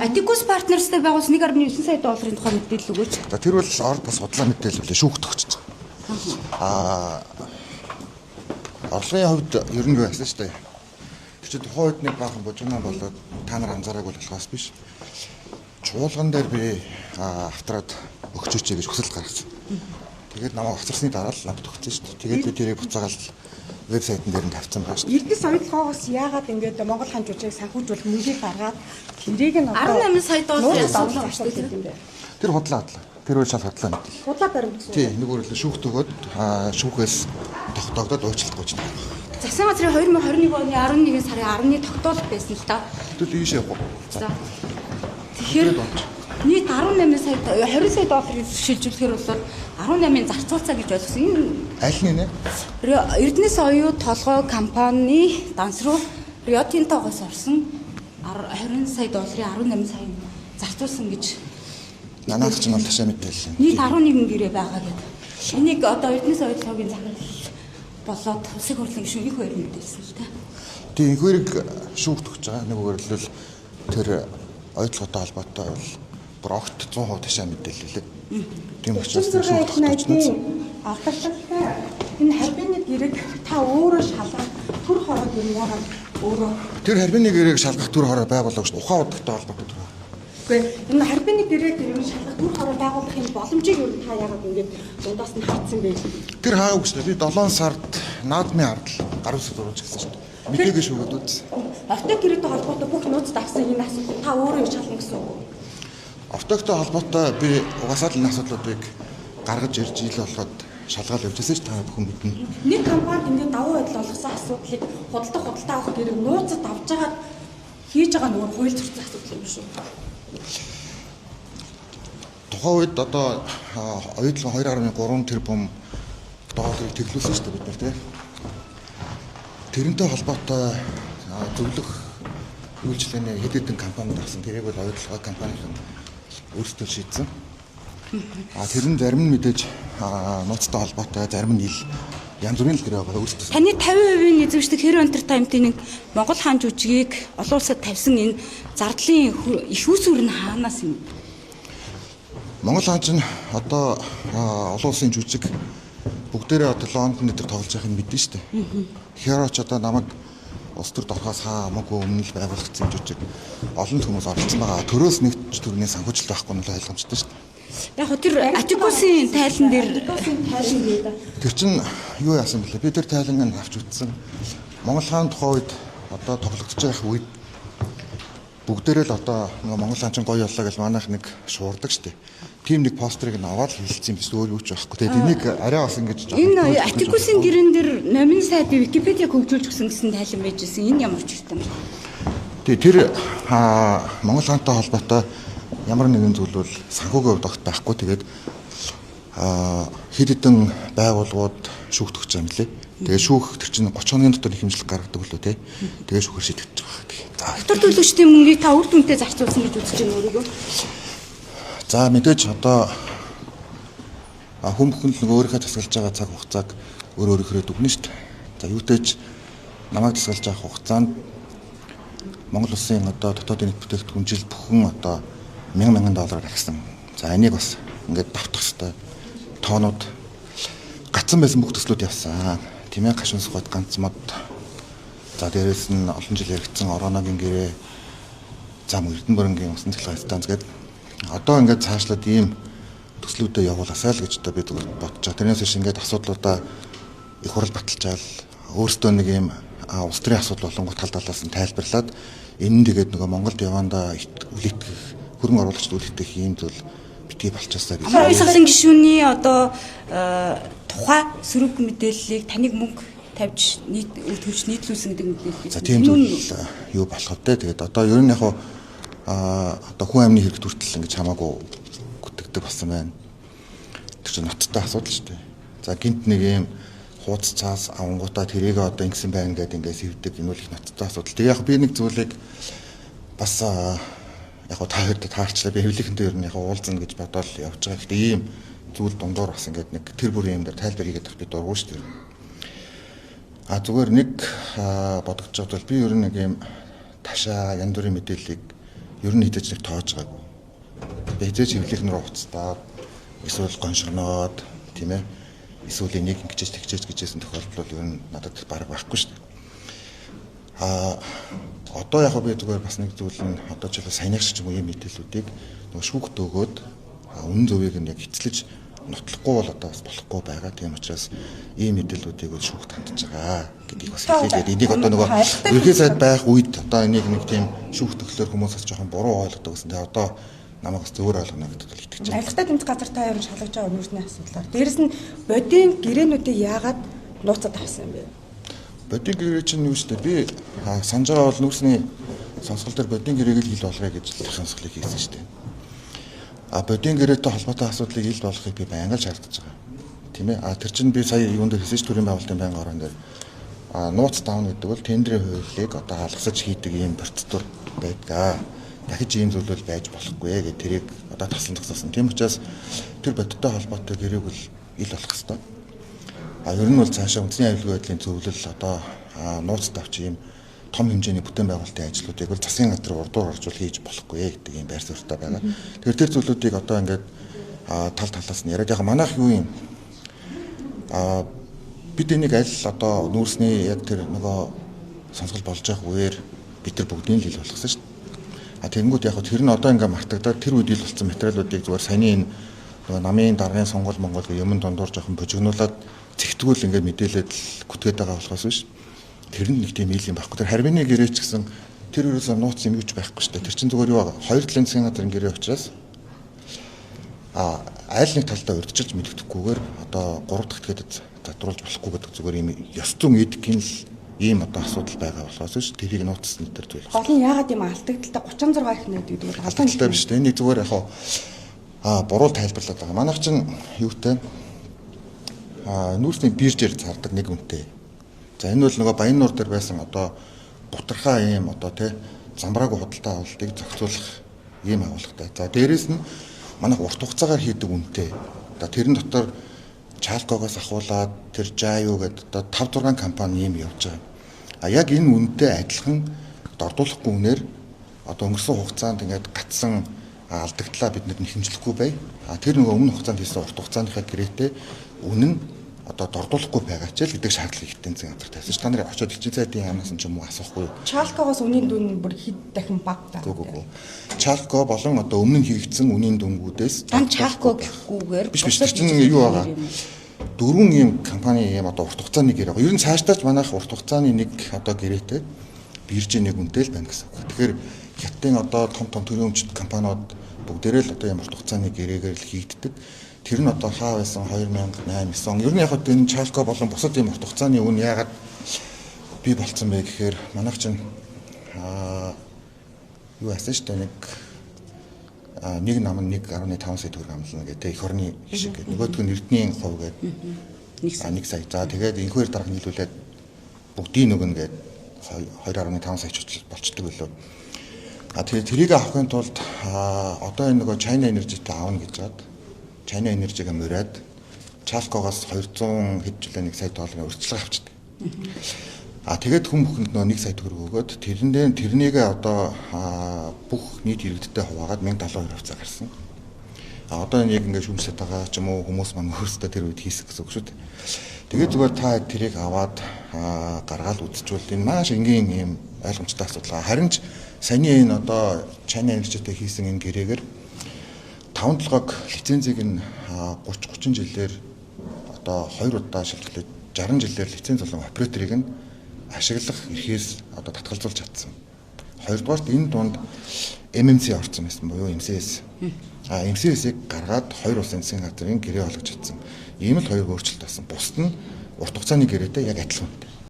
Атикус партнерстай байгуулсан 1.9 сая долларын тухай мэдээлэл өгөөч. За тэр бол орд бас судлаа мэдээлэл үлээ шүүхт өгч байгаа. Орлогын хувьд ер нь юу байсан шүү дээ. Тэр чинь тухайн үед нэг баахан бужигнаа болоод та нар анзаараагүй болохоос биш. Чуулган дээр би автораад өгчөөч гэж хүсэл гаргасан. Тэгээд намайг хоцорсны дараа л надад өгсөн шүү дээ. Тэгээд би тэрийг буцаагаад вебсайтн дээр нь тавьсан байна шүү дээ. Эрдэс соёлгоогоос яагаад ингэж Монгол хаан жүжиг санхүүжүүлэх мөнгийг гаргаад тэрийг нь одоо 18 сая долларын асуулт авчихсан юм байна. Тэр худлаа. Тэр үйл шал худлаа мэдээ. худлаа баримт гэсэн. Тий, нэг өөрөлд шүүхт өгөөд шүүхээс тогтоогдоод уучлалт гуйж байна. Засгийн газрын 2021 оны 11 сарын 10-ны тогтоолт байсан л та. Тэгэл ийшээ явах. За. Тэгэхээр нийт 18 сая 20 сая долларыг шилжүүлэхээр бол 18-ын зарцуулцаа гэж ойлгосон. Энэ Аль нь нэ? Эрдэнэс оюу толгой компани данс руу Рио Тинтогоос орсон 20 сая долларын 18 сая зарцуулсан гэж Нанаас ч мал ташаа мэдээлэл. нийт 11 гэрээ байгаа гэдэг. Энийг одоо Эрдэнэс оюу толгойн захирал болоод улсын хурлын гишүүн их баяр мэдээлсэн л та. Тийм энхүүрийг шүүхт өгч байгаа. Нэг өөрөлдөл тэр ойдлоготой холбоотой бол бүр огт 100% ташаа мэдээлэлээ. Тийм учраас шүүхт өгч байна. Алдагдaltaй энэ харбины гэрэг та өөрөө шалгах төр хороод юм яагаад өөрөө Тэр харбины гэрээг шалгах төр хороо байгуулах гэж ухаан удагтай холбоотой төр. Гэхдээ энэ харбины гэрэг юм шалгах төр хороо байгуулахын боломжийг юу та яагаад ингэж дундаас нь хатсан бэ? Тэр хаагүй шүү дээ. Би 7 сард наадмын ардл гар үсэг зурж гисэн шүү дээ. Мэдээгээ шүүгээд үзсэн. Автог гэрээтэй холбоотой бүх нууцд авсан энэ асуудал та өөрөө шалгах гэсэн үг. Автогтой холбоотой би угаасаа л энэ асуудлуудыг гаргаж ирж ил болоод шалгаал явуулсан ч та бүхэн мэднэ. Нэг компанид ингээд давуу байдал болгосон асуудлыг худалдаа авах гэрэг нууцад авч байгаа хийж байгаа нөгөө хууль зөрчсөн асуудал юм шүү. Тухайн үед одоо оюутлын 2.3 тэрбум долларыг тэглүүлсэн шүү дээ бид нар тийм. Тэрнтэй холбоотой зөвлөх үйлчлэгээний хэд хэдэн компанид авсан. Тэрийг бол оюутлын компанийн өөрсдөө шийдсэн. Тэр нь зарим нь мэдээж нууцтай холбоотой, зарим нь ил янз бүрийн л гэрээ байгаа өөрсдөө. Таны 50% эзэмшдэг Hero Entertainment-ийн нэг Монгол хаан жүжигийг олон улсад тавьсан энэ зардлын их усүр нь хаанаас юм? Монгол хаан чинь одоо олон улсын жүжиг бүгдээрээ одоо Лондон дээр тоглож байгааг нь мэднэ шүү дээ. Hero ч одоо намайг улс төр дорхоос хамаагүй өмнө л байгуулагдсан жүжиг олон хүмүүс оролцсон байгаа. Төрөөс нэг төрний санхүүжилт байхгүй нь ойлгомжтой шүү дээ. Яг хөө тэр Атикусын тайлан дээр Тэр чинь юу яасан бэлээ? Би тэр тайланг авч үзсэн. Монгол хаан тухайн үед одоо тоглогдож байх үед бүгдээрээ л одоо Монгол хаан чинь гоё боллоо гэж манайх нэг шуурдаг шүү дээ. Тим нэг постерыг нь аваад хэлсэн юм биш өөр юу ч байхгүй. Тэгээд энийг арай бас ингэж энэ Атикусын гэрэн дээр номын сайд Википедиаг хөгжүүлж өгсөн гэсэн тайлан байж ирсэн. Энэ ямар ч юм. Тэгээд тэр Монгол хаантай холбоотой ямар нэгэн зүйл бол санхүүгийн хувьд огт байхгүй. Тэгээд хэд хэдэн байгууллагууд шүүхт өгч байгаа юм лээ. Тэгээд шүүх тэр чинь 30 хоногийн дотор их хэмжлэг гаргадаг лөө тий. Тэгээд шүүхэр шийдэж байгаа. За дотор төлөвчдийн мөнгийг та үр дүнтэй зарцуулсан гэж үзэж байна өөрийгөө. За мэдээж одоо хүн бүхэн л өөрийнхөө тасгалж байгаа цаг хугацааг өөр өөрөөр дүгнэ шүү дээ. За юутэйч намайг тасгалж авах хугацаанд Монгол улсын одоо дотоодын нийт бүтээгдэхүүн жил бүхэн одоо $1000 агсан. За энийг бас ингээд давтах хэрэгтэй тоонууд гацсан байсан бүх төслүүд явсан. Тийм ээ гашуун сухад ганц мод. За дээрэс нь олон жил яригдсан Ороногийн гэрээ зам Эрдэнэбөрөнгийн усан цахилгаан станц гэдэг одоо ингээд цаашлаад ийм төслүүдэд явууласаа л гэж одоо бид бодож байгаа. Тэрнээс биш ингээд асуудлуудаа их хурл баталчаал өөртөө нэг ийм улс төрийн асуудал болонгот тал талаас нь тайлбарлаад энэ нь тэгээд нөгөө Монголд явандаа үлээтгэх хөрөнгө оруулагчд үлээтгэх ийм зүйл битгий болчихсоо гэж. Хоёрын гишүүний одоо тухай сөрөг мэдээллийг таныг мөнгө тавьж төвч нийтлүүлсэн гэдэг мэдээлэл. За тийм зүйл юу болох вэ? Тэгээд одоо ер нь яг одоо хүн амны хэрэгт хүртэл ингэж хамаагүй гүтгдэг болсон байна. Тэр чинь ноцтой асуудал шүү дээ. За гинт нэг юм хууц цаас авангуудаа тэрийг одоо ингэсэн байна гэдэг ингээд сэвдэг энэ үл их ноцтой асуудал. Тэгээ яг би нэг зүйлийг бас яг та хоёрт таарчлаа би хэвлэхэндээ ер нь яг уулзна гэж бодоод явж байгаа. Гэхдээ ийм зүйл дундуур бас ингээд нэг тэр бүрийн юм дээр тайлбар хийгээд авах би дургуй шүү дээ. Зүгээр нэг бодогдож байгаа бол би ер нь нэг юм ташаа янз бүрийн мэдээллийг ер нь хідэж нэг тоож байгаагүй. Бэзэж хөвлийнх рүү уцтаад эсвэл гоншгоноод тийм ээ. Эсвэл энийг ингэжэж тэгжэж гэжсэн тохиолдол ер нь надад бараг байхгүй шүү дээ. Одоо яг би зүгээр бас нэг зүйл нь одоо ч саяных ч юм уу юм мэдээллүүдийг нөгөө шүүхт өгөөд үнэн зөвийг нь яг эцлэж нотлохгүй бол одоо бас болохгүй байгаа. Тийм учраас ийм мэдээллүүдийг бол шүүхт хандж байгаа гэдгийг бас хэлээд энийг одоо нөгөө ерхий сайд байх үед одоо энийг нэг тийм шүүхт төглөөр хүмүүс бас жоохон буруу ойлгодог гэсэн. Тэгээ одоо намайг бас зөвөр ойлгоно гэдэгт л итгэж байна. Авилгатай тэмцэх газар та хоёр шалгаж байгаа үнэрсний асуудлаар. Дээрэс нь бодийн гэрээнүүдийг яагаад нууцад авсан юм бэ? Бодийн гэрээ чинь юу шүү дээ. Би санаж байгаа бол нүүрсний сонсгол дээр бодийн гэрээг л хил болгоё гэж сонсголыг хийсэн шүү дээ. Бодийн гэрээтэй холбоотой асуудлыг хил болгохыг би байнга л шаардаж байгаа. Тийм ээ. Тэр чинь би сая юунд хэсэж төрийн байгуулалтын байнгын орон дээр нууц давна гэдэг бол тендерийн хуулийг одоо халгасаж хийдэг ийм процедур байдаг. Дахиж ийм зүйл бол байж болохгүй гэж тэрийг одоо таслан тасалсан. Тийм учраас тэр бодиттой холбоотой гэрээг бол ил болох хэвээр. Ер нь бол цаашаа үндэсний аюулгүй байдлын зөвлөл одоо нууц давч ийм том хэмжээний бүтээн байгуулалтын ажлуудыг бол засгийн газрын урдуур оржуул хийж болохгүй гэдэг ийм байр суурьтай байгаа. Тэр зүйлүүдийг одоо ингээд тал талаас нь яриад яг манайх юу юм бид энийг аль одоо нүүрсний яг тэр нөгөө сонсгол болж байгаа үеэр бид нар бүгдийг л хил болгосон шүү дээ. Тэгэнгүүт яг тэр нь одоо ингээд мартагдаад тэр үед ил болсон материалуудыг зүгээр саяны энэ нөгөө намын даргын сонгол монгол гэх юм дундуур жоохон божигнуулаад зэгтгүүл ингээд мэдээлээд күтгээд байгаа болохоос биш. Тэр нь нэг тийм ил юм байхгүй. Тэр харвины гэрээч гэсэн тэр ерөөсөө нууц юм юуч байхгүй шүү дээ. Тэр чинь зүгээр юу байгаа. Хоёр талын засгийн газрын гэрээ учраас айл нэг талдаа урьдчилж мэддэхгүйгээр одоо 3 дахь этгээд задруулж болохгүй гэдэг зүгээр юм ёс зүйн эдикийн л ийм одоо асуудал байгаа болохоос биш. Тэрийг нууцсны тэр зүйл. Гол нь яагаад юм алдагдaltaй 36 их нэт гэдэг бол алдагдaltaй биш дээ. Энийг зүгээр яг буруу тайлбарлаад байгаа. Манайх чинь юутай нүүрсний биржээр зардаг нэг үнэтэй. За энэ бол нөгөө Баяннуур дээр байсан одоо бутархаа ийм одоо тий замбраагүй худалдаа авалтыг зохицуулах ийм агуулгатай. За дээрэс нь манайх урт хугацаагаар хийдэг үнэтэй. Одоо тэрэн дотор Чалкогоос ахуулаад тэр Жаю гэдэг одоо 5-6 компани ийм явж байгаа. Яг энэ үнэтэй адилхан дордуулахгүй үнээр одоо өнгөрсөн хугацаанд ингээд гатсан алдагдлаа биднэрт хэмжлэхгүй бай. Тэр нөгөө өмнө хугацаанд хийсэн урт хугацааныхаа гэрээтэй үнэн одоо дордуулахгүй байгаа ч л гэдэг шаардлага ихтэй зэн газар тавьсан. Та нарын очиод элчин цайдын яамнаас нь ч юм уу асуухгүй. Чалкогоос үнийн дүн бүр хэд дахин баг таа. Үгүй. Чалко болон одоо өмнө нь хийгдсэн үнийн дүнгуудээс Чалко гэхгүйгээр биш тэр чинь юу байгаа. 4 ийм компани ийм одоо урт хугацааны гэрээ байгаа. Ер нь цаашдаач манайх урт хугацааны нэг одоо гэрээтэй биржийн нэг үнэтэй л байна гэсэн үг. Тэгэхээр хятадын одоо том төрийн өмчт компаниуд бүгдээрээ л одоо ийм урт хугацааны гэрээгээр л хийгддэг. Тэр нь одоо хаа байсан 2008 9 он. Ер нь яг энэ Чалко болон бусад ийм урт хугацааны үн яагаад бий болцсон бэ гэхээр манайх чинь юу асан штэ нэг нам нь 1.5 сая төгрөг амлана гэдэг их орны шиг гэдэг. Нөгөөдгөө нь Эрдэнийн хувь гэдэг 1 сая. За тэгээд энэхээр дарга нийлүүлээд бүгдийн нөгөн гэдэг 2.5 сая ч болчдөг билүү. Тэгээд тэрийг авахын тулд одоо энэ нөгөө China Energy-тэй аавна гэж бод. China Energy-г мөрөөд Чалкогоос 200 хэд жилийн 1 сая долларын урьдчилан авчдаг. Тэгээд хүн бүхэнд нөө 1 сая төгрөг өгөөд тэрнийгээ одоо бүх нийт иргэдтэй хуваагаад 1072 гарсан. Одоо яг ингээд шүүмжлээд байгаа ч юм уу хүмүүс маань өөрсдөө тэр үед хийсэн гэсэн үг шүү дээ. Тэгээд зүгээр та тэрийг аваад гаргаад үзчихвэл энэ маш энгийн юм ойлгомжтой асуудал. Харин ч саяны энэ одоо China Energy-тэй хийсэн энэ гэрээгээр 5-7 лицензийг нь 30 жилээр одоо 2 удаа шилжүүлээд 60 жилээр лиценз болон операторыг нь ашиглах эрхээс одоо татгалзуулж чадсан. Хоёрдугаарт энэ дунд MMC орсон байсан буюу MCS. MCS-ийг гаргаад 2 улсын засгийн газрын гэрээ болгож чадсан. Ийм л 2 өөрчлөлт болсон. Бусд нь урт хугацааны гэрээтэй яг адилхан.